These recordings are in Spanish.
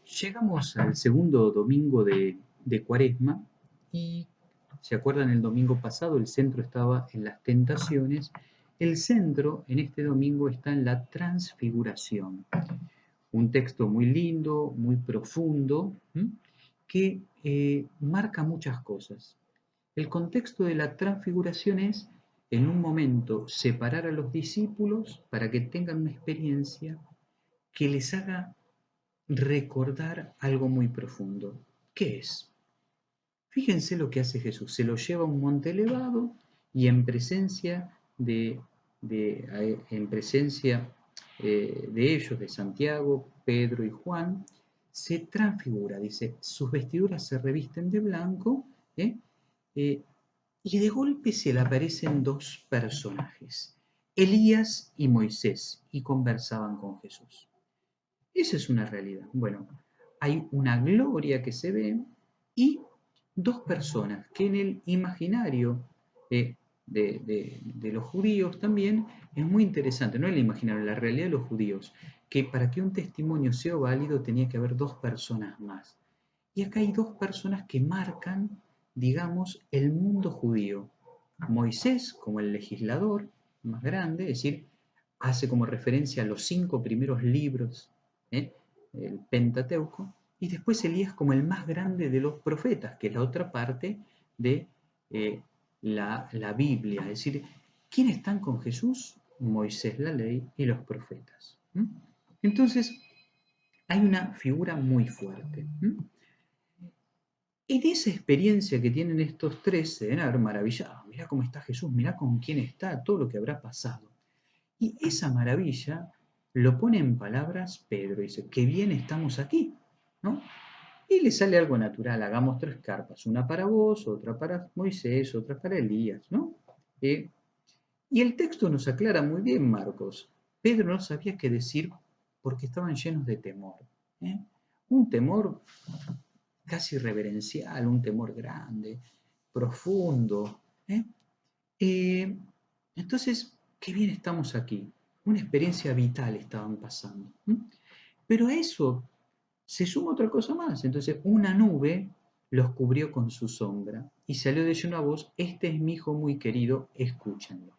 Llegamos al segundo domingo de Cuaresma y, ¿se acuerdan? El domingo pasado el centro estaba en las tentaciones. El centro en este domingo está en la transfiguración. Un texto muy lindo, muy profundo, que marca muchas cosas. El contexto de la transfiguración es, en un momento, separar a los discípulos para que tengan una experiencia que les haga recordar algo muy profundo. ¿Qué es? Fíjense lo que hace Jesús. Se lo lleva a un monte elevado y en presencia en presencia de ellos, de Santiago, Pedro y Juan, se transfigura. Dice, sus vestiduras se revisten de blanco, ¿eh? Eh, y de golpe se le aparecen dos personajes, Elías y Moisés, y conversaban con Jesús. Esa es una realidad. Bueno, hay una gloria que se ve y dos personas que en el imaginario de los judíos también es muy interesante, no en el imaginario, en la realidad de los judíos, que para que un testimonio sea válido tenía que haber dos personas más. Y acá hay dos personas que marcan, digamos, el mundo judío. Moisés como el legislador más grande, es decir, hace como referencia a los 5 primeros libros, ¿eh? El Pentateuco, y después Elías como el más grande de los profetas, que es la otra parte de la Biblia. Es decir, ¿quiénes están con Jesús? Moisés, la ley y los profetas. Entonces, hay una figura muy fuerte. En esa experiencia que tienen estos tres, se deben haber maravillado. Mirá cómo está Jesús, mirá con quién está, todo lo que habrá pasado. Y esa maravilla lo pone en palabras Pedro, dice, qué bien estamos aquí, ¿no? Y le sale algo natural, hagamos tres carpas, una para vos, otra para Moisés, otra para Elías, ¿no? Y el texto nos aclara muy bien, Marcos. Pedro no sabía qué decir porque estaban llenos de temor. ¿eh? Un temor casi reverencial, un temor grande, profundo. ¿eh? Eh, entonces, qué bien estamos aquí. Una experiencia vital estaban pasando. Pero a eso se suma otra cosa más. Entonces, una nube los cubrió con su sombra y salió de ellos una voz, este es mi hijo muy querido, escúchenlo.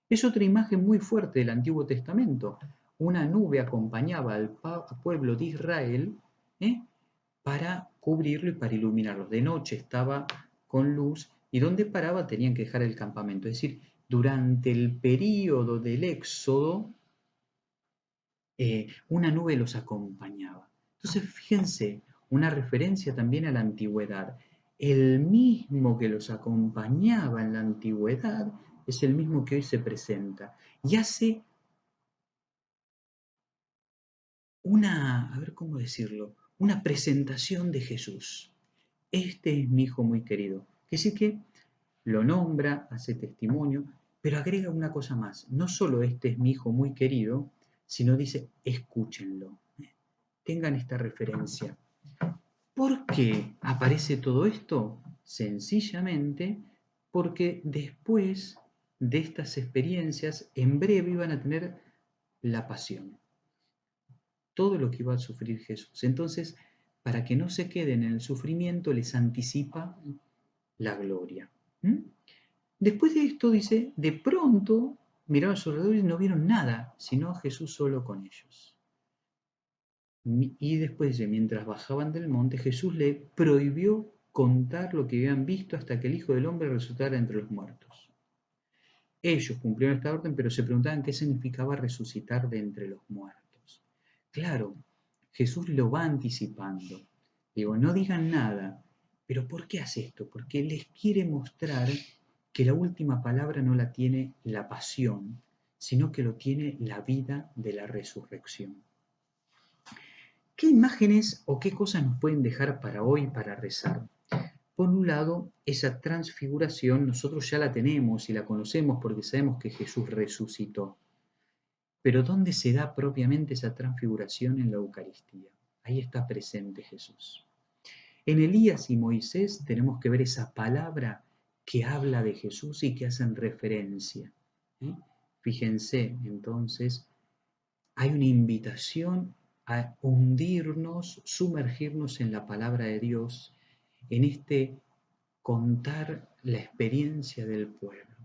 Es otra imagen muy fuerte del Antiguo Testamento. Una nube acompañaba al pueblo de Israel ¿eh? para cubrirlo y para iluminarlo. De noche estaba con luz y donde paraba tenían que dejar el campamento. Es decir, durante el período del Éxodo, una nube los acompañaba. Entonces, fíjense, una referencia también a la antigüedad. El mismo que los acompañaba en la antigüedad es el mismo que hoy se presenta y hace una, a ver cómo decirlo, una presentación de Jesús. Este es mi hijo muy querido. Que sí que lo nombra, hace testimonio, pero agrega una cosa más. No solo este es mi hijo muy querido, sino dice, escúchenlo. Tengan esta referencia. ¿Por qué aparece todo esto? Sencillamente porque después de estas experiencias, en breve iban a tener la pasión. Todo lo que iba a sufrir Jesús. Entonces, para que no se queden en el sufrimiento, les anticipa la gloria. Después de esto dice, de pronto miraron a su alrededor y no vieron nada, sino a Jesús solo con ellos. Y después dice, mientras bajaban del monte, Jesús le prohibió contar lo que habían visto hasta que el Hijo del Hombre resucitara entre los muertos. Ellos cumplieron esta orden, pero se preguntaban qué significaba resucitar de entre los muertos. Claro, Jesús lo va anticipando. Digo, no digan nada, pero ¿por qué hace esto? Porque les quiere mostrar que la última palabra no la tiene la pasión, sino que lo tiene la vida de la resurrección. ¿Qué imágenes o qué cosas nos pueden dejar para hoy para rezar? Por un lado, esa transfiguración nosotros ya la tenemos y la conocemos porque sabemos que Jesús resucitó. Pero ¿dónde se da propiamente esa transfiguración? En la Eucaristía. Ahí está presente Jesús. En Elías y Moisés tenemos que ver esa palabra que habla de Jesús y que hacen referencia. Fíjense, entonces, hay una invitación a hundirnos, sumergirnos en la palabra de Dios, en este contar la experiencia del pueblo.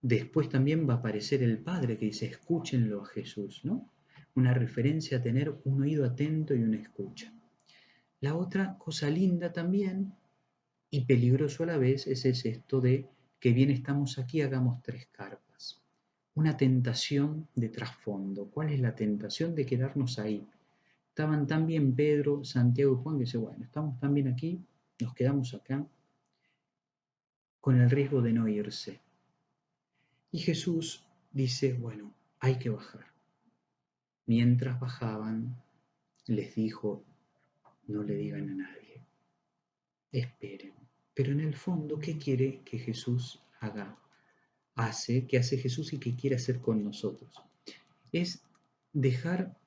Después también va a aparecer el Padre que dice, escúchenlo a Jesús, ¿no? Una referencia a tener un oído atento y una escucha. La otra cosa linda también, y peligroso a la vez, es esto de que bien estamos aquí, hagamos tres carpas. Una tentación de trasfondo. ¿Cuál es la tentación de quedarnos ahí? Estaban tan bien Pedro, Santiago y Juan que dice, bueno, estamos tan bien aquí, nos quedamos acá, con el riesgo de no irse. Y Jesús dice, bueno, hay que bajar. Mientras bajaban, les dijo, no le digan a nadie, esperen. Pero en el fondo, ¿qué quiere que Jesús haga? ¿Qué hace Jesús y qué quiere hacer con nosotros? Es dejar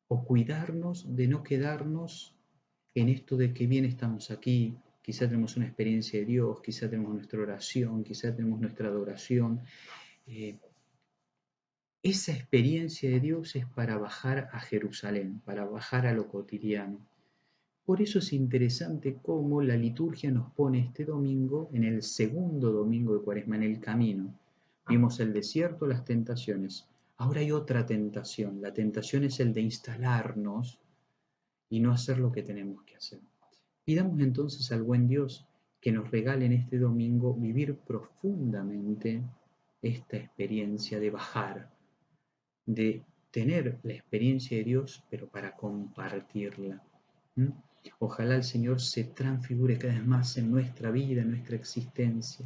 o cuidarnos de no quedarnos en esto de que bien estamos aquí, quizá tenemos una experiencia de Dios, quizá tenemos nuestra oración, quizá tenemos nuestra adoración. Esa experiencia de Dios es para bajar a Jerusalén, para bajar a lo cotidiano. Por eso es interesante cómo la liturgia nos pone este domingo, en el segundo domingo de Cuaresma, en el camino. Vimos el desierto, las tentaciones. Ahora hay otra tentación. La tentación es el de instalarnos y no hacer lo que tenemos que hacer. Pidamos entonces al buen Dios que nos regale en este domingo vivir profundamente esta experiencia de bajar, de tener la experiencia de Dios, pero para compartirla. ¿Mm? Ojalá el Señor se transfigure cada vez más en nuestra vida, en nuestra existencia.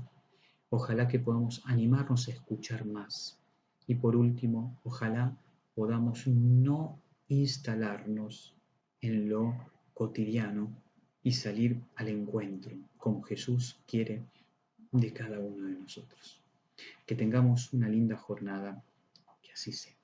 Ojalá que podamos animarnos a escuchar más. Y por último, ojalá podamos no instalarnos en lo cotidiano y salir al encuentro, como Jesús quiere de cada uno de nosotros. Que tengamos una linda jornada, que así sea.